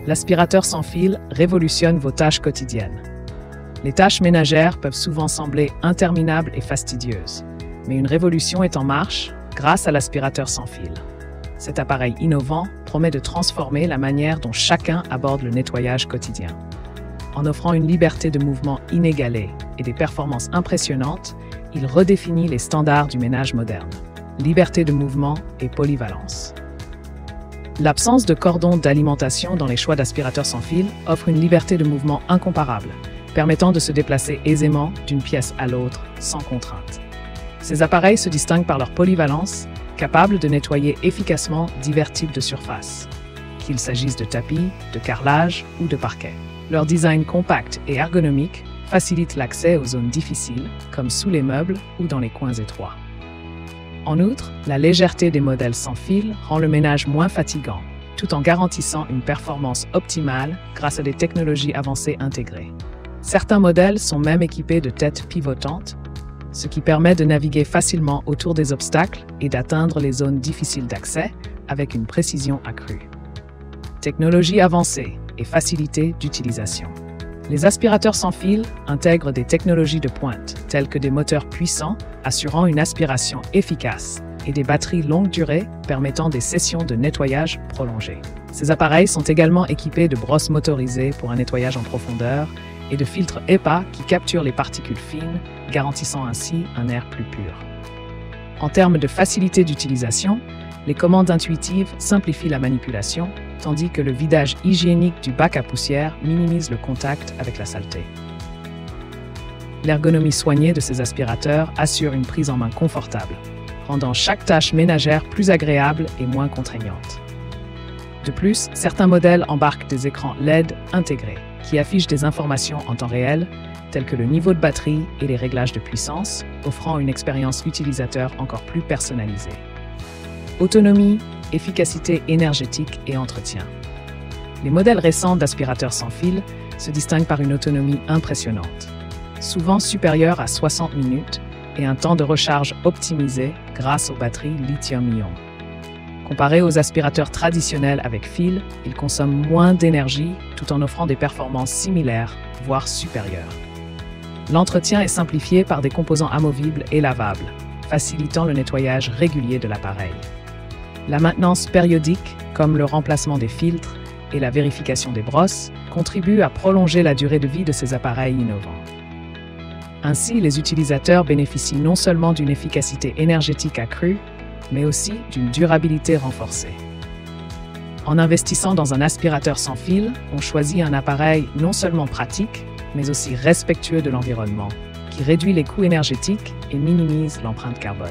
L'aspirateur sans fil révolutionne vos tâches quotidiennes. Les tâches ménagères peuvent souvent sembler interminables et fastidieuses, mais une révolution est en marche grâce à l'aspirateur sans fil. Cet appareil innovant promet de transformer la manière dont chacun aborde le nettoyage quotidien. En offrant une liberté de mouvement inégalée et des performances impressionnantes, il redéfinit les standards du ménage moderne. Liberté de mouvement et polyvalence. L'absence de cordon d'alimentation dans les choix d'aspirateurs sans fil offre une liberté de mouvement incomparable, permettant de se déplacer aisément d'une pièce à l'autre sans contrainte. Ces appareils se distinguent par leur polyvalence, capables de nettoyer efficacement divers types de surfaces, qu'il s'agisse de tapis, de carrelage ou de parquet. Leur design compact et ergonomique facilite l'accès aux zones difficiles, comme sous les meubles ou dans les coins étroits. En outre, la légèreté des modèles sans fil rend le ménage moins fatigant, tout en garantissant une performance optimale grâce à des technologies avancées intégrées. Certains modèles sont même équipés de têtes pivotantes, ce qui permet de naviguer facilement autour des obstacles et d'atteindre les zones difficiles d'accès avec une précision accrue. Technologie avancée et facilité d'utilisation. Les aspirateurs sans fil intègrent des technologies de pointe, telles que des moteurs puissants assurant une aspiration efficace et des batteries longue durée permettant des sessions de nettoyage prolongées. Ces appareils sont également équipés de brosses motorisées pour un nettoyage en profondeur et de filtres HEPA qui capturent les particules fines, garantissant ainsi un air plus pur. En termes de facilité d'utilisation, les commandes intuitives simplifient la manipulation, tandis que le vidage hygiénique du bac à poussière minimise le contact avec la saleté. L'ergonomie soignée de ces aspirateurs assure une prise en main confortable, rendant chaque tâche ménagère plus agréable et moins contraignante. De plus, certains modèles embarquent des écrans LED intégrés, qui affichent des informations en temps réel, telles que le niveau de batterie et les réglages de puissance, offrant une expérience utilisateur encore plus personnalisée. Autonomie, efficacité énergétique et entretien. Les modèles récents d'aspirateurs sans fil se distinguent par une autonomie impressionnante, souvent supérieure à 60 minutes et un temps de recharge optimisé grâce aux batteries lithium-ion. Comparés aux aspirateurs traditionnels avec fil, ils consomment moins d'énergie tout en offrant des performances similaires, voire supérieures. L'entretien est simplifié par des composants amovibles et lavables, facilitant le nettoyage régulier de l'appareil. La maintenance périodique, comme le remplacement des filtres et la vérification des brosses, contribuent à prolonger la durée de vie de ces appareils innovants. Ainsi, les utilisateurs bénéficient non seulement d'une efficacité énergétique accrue, mais aussi d'une durabilité renforcée. En investissant dans un aspirateur sans fil, on choisit un appareil non seulement pratique, mais aussi respectueux de l'environnement, qui réduit les coûts énergétiques et minimise l'empreinte carbone.